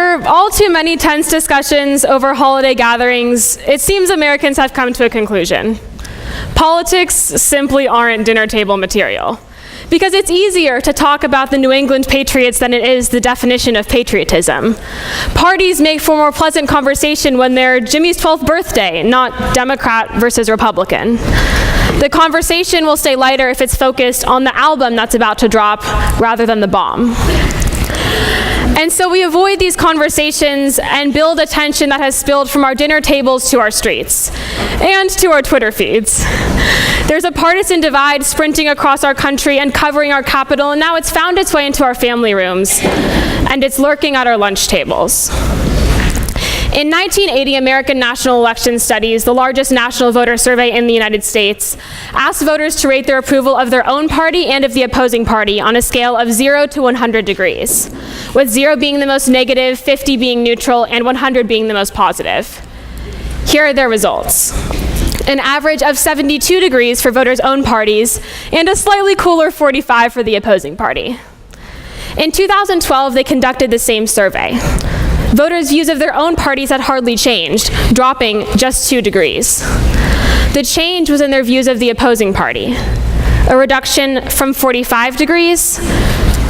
After all too many tense discussions over holiday gatherings, it seems Americans have come to a conclusion. Politics simply aren't dinner table material, because it's easier to talk about the New England Patriots than it is the definition of patriotism. Parties make for more pleasant conversation when they're Jimmy's 12th birthday, not Democrat versus Republican. The conversation will stay lighter if it's focused on the album that's about to drop rather than the bomb. And so we avoid these conversations and build a tension that has spilled from our dinner tables to our streets and to our Twitter feeds. There's a partisan divide sprinting across our country and covering our capital, and now it's found its way into our family rooms, and it's lurking at our lunch tables. In 1980, American National Election Studies, the largest national voter survey in the United States, asked voters to rate their approval of their own party and of the opposing party on a scale of 0 to 100 degrees, with 0 being the most negative, 50 being neutral, and 100 being the most positive. Here are their results. An average of 72 degrees for voters' own parties, and a slightly cooler 45 for the opposing party. In 2012, they conducted the same survey. Voters' views of their own parties had hardly changed, dropping just 2 degrees. The change was in their views of the opposing party, a reduction from 45 degrees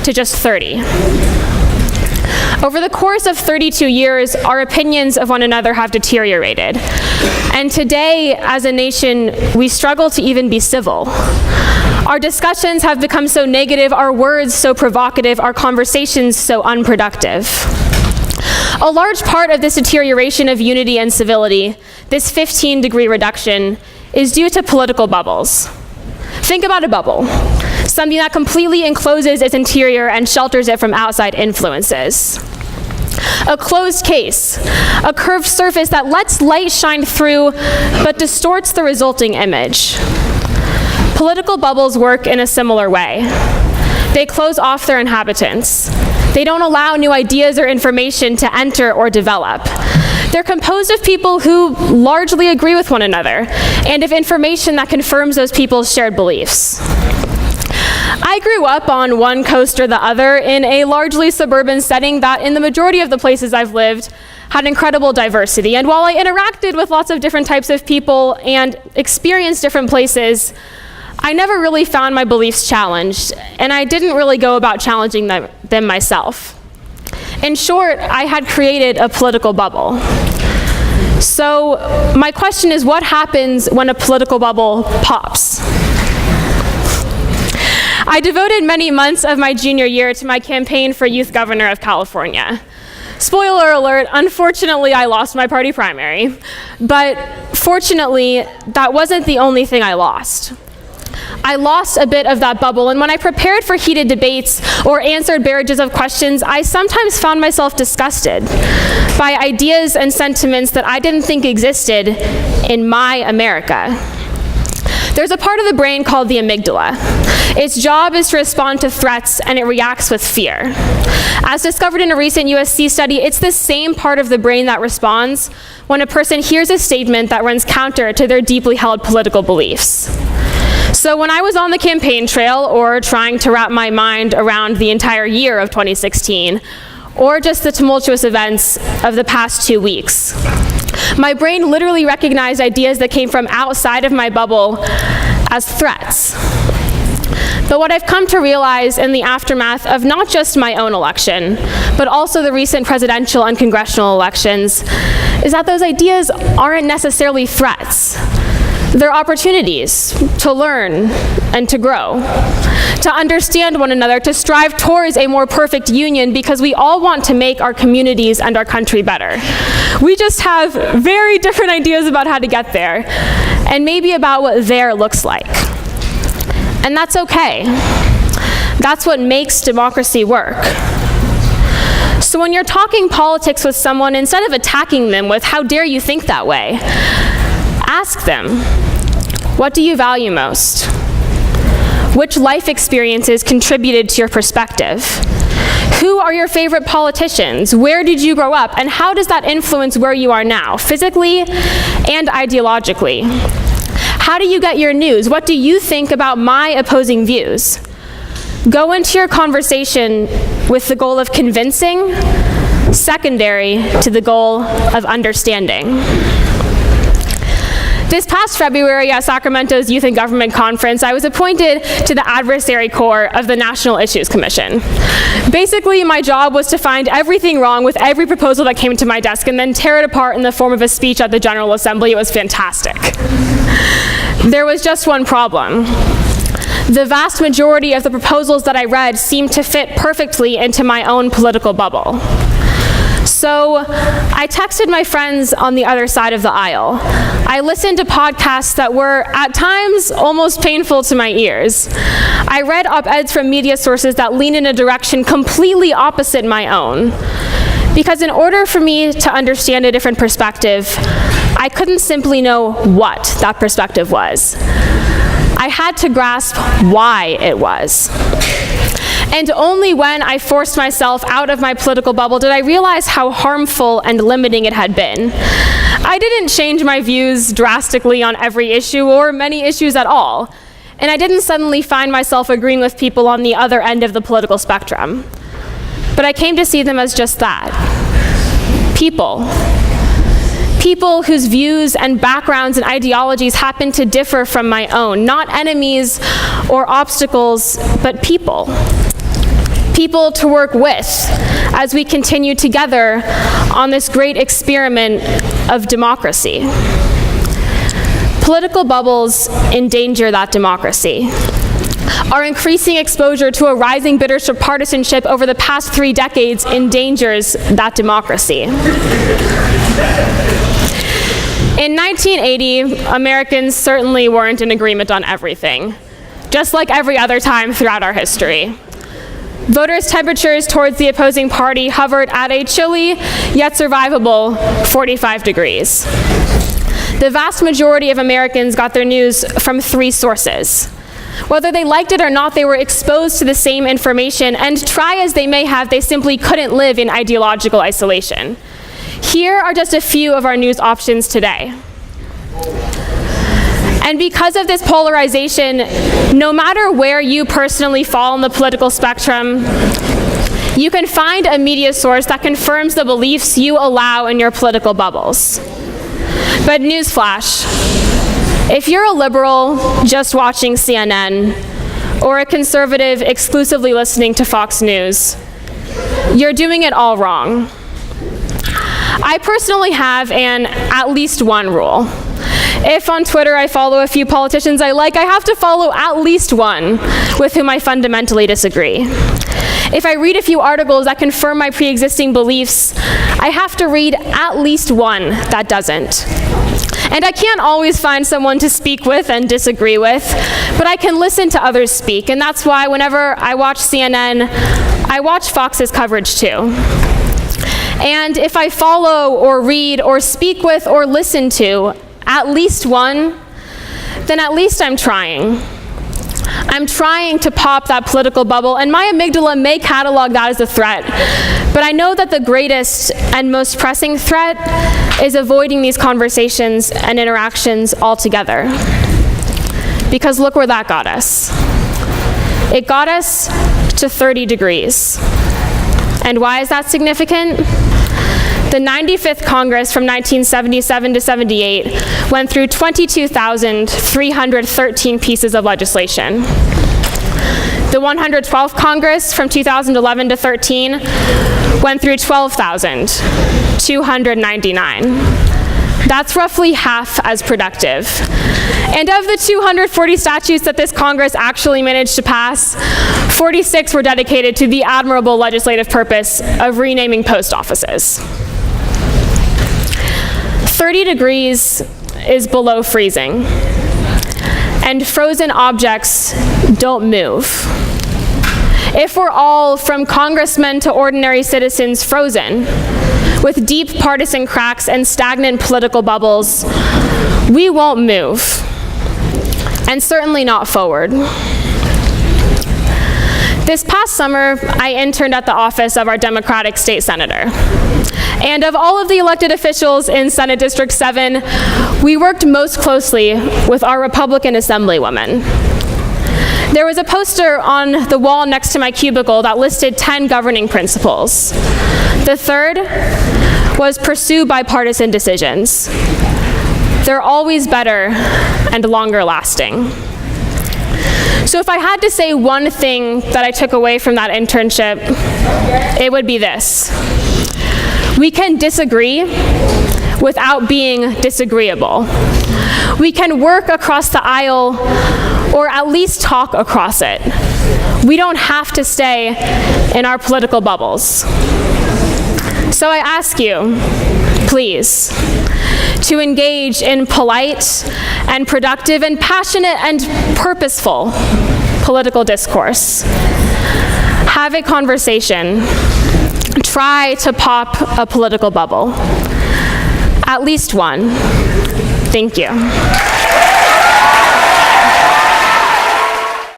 to just 30. Over the course of 32 years, our opinions of one another have deteriorated. And today, as a nation, we struggle to even be civil. Our discussions have become so negative, our words so provocative, our conversations so unproductive. A large part of this deterioration of unity and civility, this 15-degree reduction, is due to political bubbles. Think about a bubble, something that completely encloses its interior and shelters it from outside influences. A closed case, a curved surface that lets light shine through but distorts the resulting image. Political bubbles work in a similar way. They close off their inhabitants. They don't allow new ideas or information to enter or develop. They're composed of people who largely agree with one another, and of information that confirms those people's shared beliefs. I grew up on one coast or the other in a largely suburban setting that, in the majority of the places I've lived, had incredible diversity. And while I interacted with lots of different types of people and experienced different places, I never really found my beliefs challenged, and I didn't really go about challenging them myself. In short, I had created a political bubble. So my question is, what happens when a political bubble pops? I devoted many months of my junior year to my campaign for youth governor of California. Spoiler alert, unfortunately, I lost my party primary. But fortunately, that wasn't the only thing I lost. I lost a bit of that bubble, and when I prepared for heated debates or answered barrages of questions, I sometimes found myself disgusted by ideas and sentiments that I didn't think existed in my America. There's a part of the brain called the amygdala. Its job is to respond to threats, and it reacts with fear. As discovered in a recent USC study, it's the same part of the brain that responds when a person hears a statement that runs counter to their deeply held political beliefs. So when I was on the campaign trail, or trying to wrap my mind around the entire year of 2016, or just the tumultuous events of the past 2 weeks, my brain literally recognized ideas that came from outside of my bubble as threats. But what I've come to realize in the aftermath of not just my own election, but also the recent presidential and congressional elections, is that those ideas aren't necessarily threats. They're opportunities to learn and to grow, to understand one another, to strive towards a more perfect union, because we all want to make our communities and our country better. We just have very different ideas about how to get there, and maybe about what there looks like. And that's okay. That's what makes democracy work. So when you're talking politics with someone, instead of attacking them with, "How dare you think that way?" ask them, what do you value most? Which life experiences contributed to your perspective? Who are your favorite politicians? Where did you grow up? And how does that influence where you are now, physically and ideologically? How do you get your news? What do you think about my opposing views? Go into your conversation with the goal of convincing secondary to the goal of understanding. This past February at Sacramento's Youth and Government Conference, I was appointed to the adversary corps of the National Issues Commission. Basically, my job was to find everything wrong with every proposal that came to my desk and then tear it apart in the form of a speech at the General Assembly. It was fantastic. There was just one problem. The vast majority of the proposals that I read seemed to fit perfectly into my own political bubble. So I texted my friends on the other side of the aisle. I listened to podcasts that were, at times, almost painful to my ears. I read op-eds from media sources that leaned in a direction completely opposite my own. Because in order for me to understand a different perspective, I couldn't simply know what that perspective was. I had to grasp why it was. And only when I forced myself out of my political bubble did I realize how harmful and limiting it had been. I didn't change my views drastically on every issue or many issues at all. And I didn't suddenly find myself agreeing with people on the other end of the political spectrum. But I came to see them as just that. People. People whose views and backgrounds and ideologies happen to differ from my own. Not enemies or obstacles, but people. People to work with as we continue together on this great experiment of democracy. Political bubbles endanger that democracy. Our increasing exposure to a rising bitter partisanship over the past 3 decades endangers that democracy. In 1980, Americans certainly weren't in agreement on everything, just like every other time throughout our history. Voters' temperatures towards the opposing party hovered at a chilly yet survivable 45 degrees. The vast majority of Americans got their news from 3 sources. Whether they liked it or not, they were exposed to the same information, and try as they may have, they simply couldn't live in ideological isolation. Here are just a few of our news options today. And because of this polarization, no matter where you personally fall on the political spectrum, you can find a media source that confirms the beliefs you allow in your political bubbles. But newsflash, if you're a liberal just watching CNN, or a conservative exclusively listening to Fox News, you're doing it all wrong. I personally have an at least one rule. If on Twitter I follow a few politicians I like, I have to follow at least one with whom I fundamentally disagree. If I read a few articles that confirm my pre-existing beliefs, I have to read at least one that doesn't. And I can't always find someone to speak with and disagree with, but I can listen to others speak, and that's why whenever I watch CNN, I watch Fox's coverage too. And if I follow or read or speak with or listen to at least one, then at least I'm trying. I'm trying to pop that political bubble, and my amygdala may catalog that as a threat, but I know that the greatest and most pressing threat is avoiding these conversations and interactions altogether. Because look where that got us. It got us to 30 degrees. And why is that significant? The 95th Congress from 1977 to 78 went through 22,313 pieces of legislation. The 112th Congress from 2011 to 13 went through 12,299. That's roughly half as productive. And of the 240 statutes that this Congress actually managed to pass, 46 were dedicated to the admirable legislative purpose of renaming post offices. 30 degrees is below freezing, and frozen objects don't move. If we're all, from congressmen to ordinary citizens, frozen, with deep partisan cracks and stagnant political bubbles, we won't move, and certainly not forward. This past summer, I interned at the office of our Democratic state senator. And of all of the elected officials in Senate District 7, we worked most closely with our Republican assemblywomen. There was a poster on the wall next to my cubicle that listed 10 governing principles. The third was pursue bipartisan decisions. They're always better and longer lasting. So if I had to say one thing that I took away from that internship, it would be this. We can disagree without being disagreeable. We can work across the aisle or at least talk across it. We don't have to stay in our political bubbles. So I ask you, please, to engage in polite and productive and passionate and purposeful political discourse. Have a conversation. Try to pop a political bubble. At least one. Thank you.